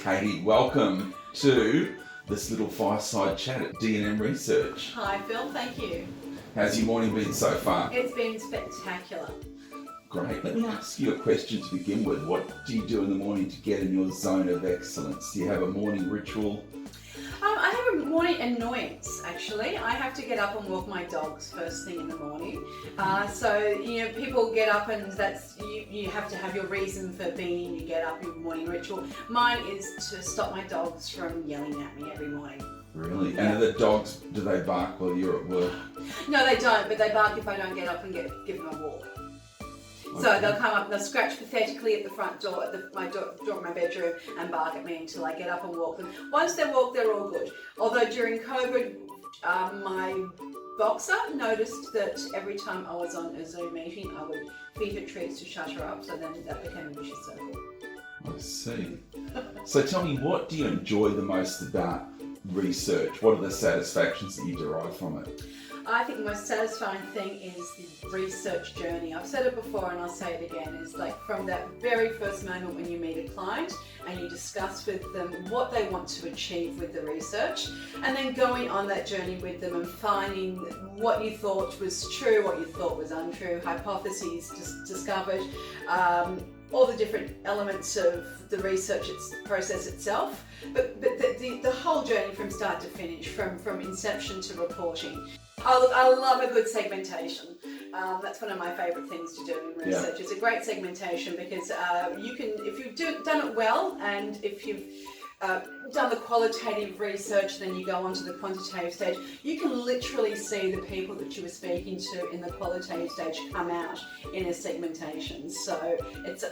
Katie, welcome to this little fireside chat at D&M Research. Hi Phil, thank you. How's your morning been so far? It's been spectacular. Great. Let me ask you a question to begin with. What do you do in the morning to get in your zone of excellence? Do you have a morning ritual? I have a morning annoyance, actually. I have to get up and walk my dogs first thing in the morning. People get up and that's you have to have your reason for being, you get up, your morning ritual. Mine is to stop my dogs from yelling at me every morning. Really? Yeah. And the dogs, do they bark while you're at work? No, they don't, but they bark if I don't get up and give them a walk. So they'll come up and they'll scratch pathetically at the front door, at my door of my bedroom, and bark at me until I get up and walk them. Once they walk, they're all good. Although during COVID, my boxer noticed that every time I was on a Zoom meeting, I would feed her treats to shut her up, so then that became a vicious circle. I see. So tell me, what do you enjoy the most about research? What are the satisfactions that you derive from it? I think the most satisfying thing is the research journey. I've said it before and I'll say it again, is like from that very first moment when you meet a client and you discuss with them what they want to achieve with the research, and then going on that journey with them and finding what you thought was true, what you thought was untrue, hypotheses discovered, all the different elements of the research process itself, but the whole journey from start to finish, from inception to reporting. I love a good segmentation. That's one of my favourite things to do in research. It's a great segmentation because you can, if you've done it well, and if you've done the qualitative research, then you go on to the quantitative stage, you can literally see the people that you were speaking to in the qualitative stage come out in a segmentation. So it's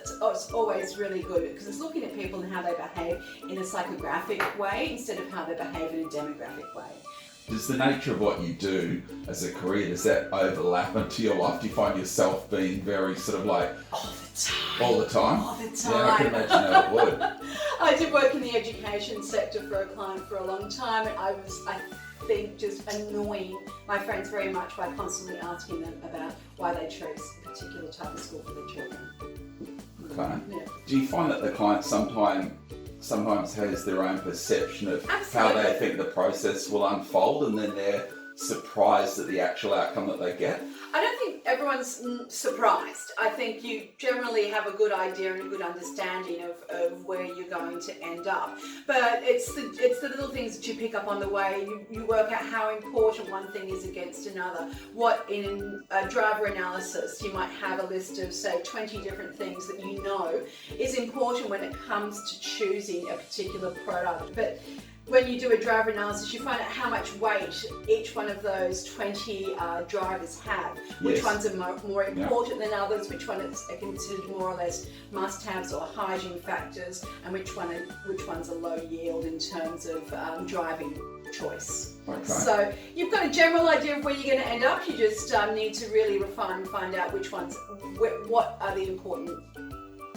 always really good because it's looking at people and how they behave in a psychographic way instead of how they behave in a demographic way. Does the nature of what you do as a career, does that overlap into your life? Do you find yourself being very sort of like... All the time? All the time. Yeah, I can imagine how it would. I did work in the education sector for a client for a long time, and I think, just annoying my friends very much by constantly asking them about why they chose a particular type of school for their children. Okay. Yeah. Do you find that the client sometimes has their own perception of Absolutely. how they think the process will unfold, and then they're surprised at the actual outcome that they get? I don't think everyone's surprised. I think you generally have a good idea and a good understanding of where you're going to end up. But it's the little things that you pick up on the way. You work out how important one thing is against another. What in a driver analysis, you might have a list of, say, 20 different things that you know is important when it comes to choosing a particular product. But when you do a driver analysis, you find out how much weight each one of those 20 drivers have, which ones are more important than others, which ones are considered more or less must-haves or hygiene factors, and which ones are low yield in terms of driving choice. Okay. So you've got a general idea of where you're going to end up. You just need to really refine and find out what are the important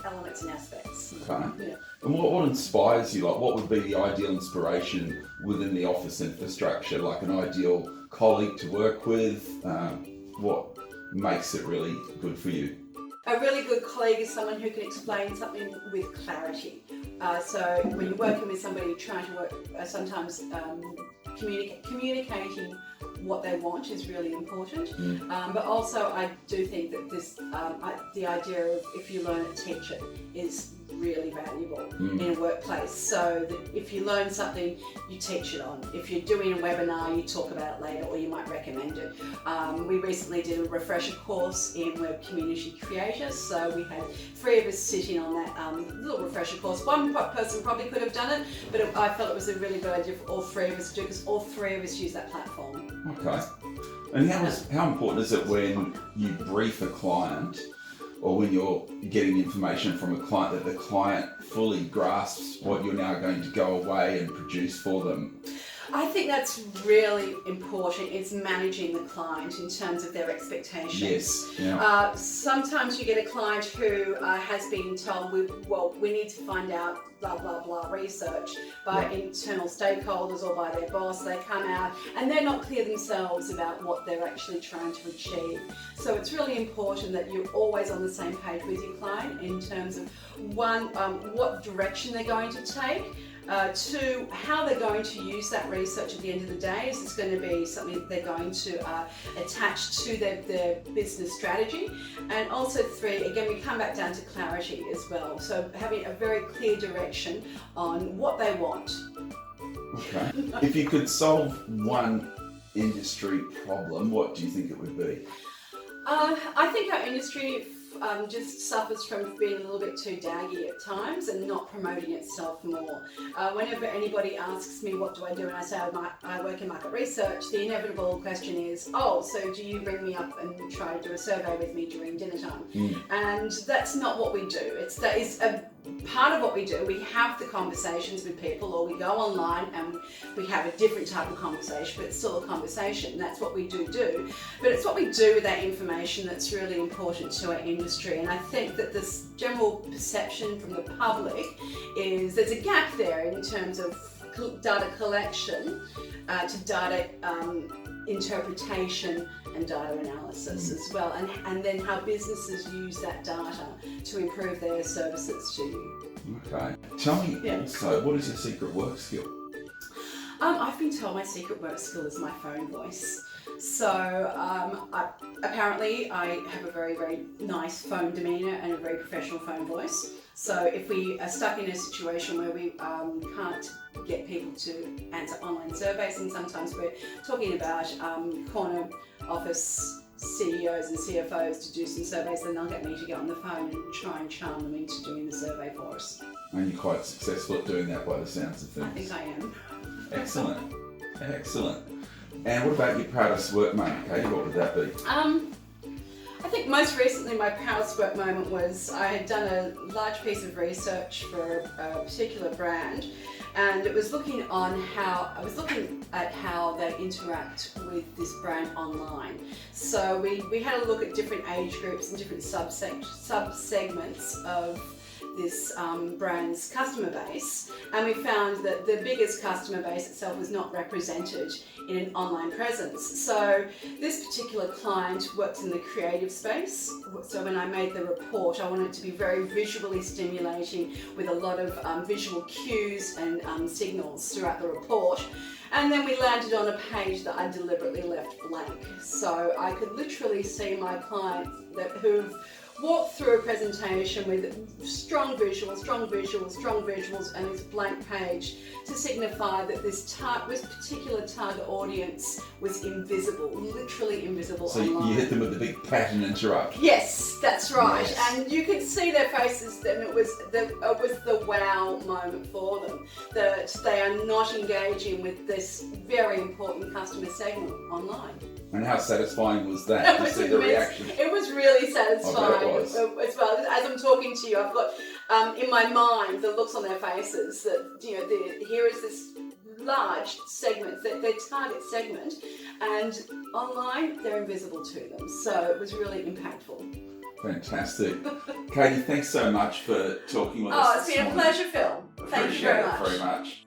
elements and aspects. Okay. Yeah. And what inspires you? Like, what would be the ideal inspiration within the office infrastructure? Like an ideal colleague to work with? What makes it really good for you? A really good colleague is someone who can explain something with clarity. So when you're working with somebody, you're trying to work, sometimes communicating what they want is really important. But also I do think that the idea of if you learn it, teach it is really valuable in a workplace. So that if you learn something, you teach it on. If you're doing a webinar, you talk about it later, or you might recommend it. We recently did a refresher course in web community creators, so we had 3 of us sitting on that little refresher course. One person probably could have done it, but I felt it was a really good idea for all 3 of us to do, because all 3 of us use that platform. Okay. And how important is it when you brief a client, or when you're getting information from a client, that the client fully grasps what you're now going to go away and produce for them? I think that's really important, is managing the client in terms of their expectations. Yes. Yeah. Sometimes you get a client who has been told, we need to find out blah, blah, blah research by internal stakeholders or by their boss. They come out and they're not clear themselves about what they're actually trying to achieve. So it's really important that you're always on the same page with your client in terms of one, what direction they're going to take. Two, how they're going to use that research at the end of the day. Is this going to be something they're going to attach to their business strategy? And also three, again, we come back down to clarity as well. So having a very clear direction on what they want. Okay. If you could solve one industry problem, what do you think it would be? I think our industry just suffers from being a little bit too daggy at times and not promoting itself more. Whenever anybody asks me what do I do and I say I work in market research, the inevitable question is, oh, so do you ring me up and try to do a survey with me during dinner time? And that's not what we do. That is a part of what we do. We have the conversations with people, or we go online and we have a different type of conversation, but it's still a conversation. That's what we do. But it's what we do with that information that's really important to our industry. And I think that this general perception from the public is there's a gap there in terms of data collection to data interpretation and data analysis as well, and then how businesses use that data to improve their services to you. Okay. Tell me also, what is your secret work skill? I've been told my secret work skill is my phone voice. So apparently I have a very, very nice phone demeanour and a very professional phone voice. So if we are stuck in a situation where we can't get people to answer online surveys, and sometimes we're talking about corner office CEOs and CFOs to do some surveys, then they'll get me to get on the phone and try and charm them into doing the survey for us. And you're quite successful at doing that by the sounds of things. I think I am. Excellent. Excellent. And what about your proudest work moment, Katie? What would that be? I think most recently my proudest work moment was I had done a large piece of research for a particular brand, and it was looking at how they interact with this brand online. So we had a look at different age groups and different sub-segments of this brand's customer base, and we found that the biggest customer base itself was not represented in an online presence. So this particular client works in the creative space, so when I made the report I wanted it to be very visually stimulating with a lot of visual cues and signals throughout the report. And then we landed on a page that I deliberately left blank. So I could literally see my clients who've walked through a presentation with strong visuals, and this blank page to signify that this particular target audience was invisible, literally invisible so online. So you hit them with the big pattern interrupt. Yes, that's right. Yes. And you could see their faces, and it was the wow moment for them, that they are not engaging with this very important customer segment online. And how satisfying was that? To see the reaction? It was really satisfying. It was. As well, as I'm talking to you, I've got in my mind the looks on their faces that here is this large segment, their target segment, and online they're invisible to them. So it was really impactful. Fantastic. Katie, thanks so much for talking with us. Oh, it's been a pleasure, Phil. Thank you very much. Appreciate it very much.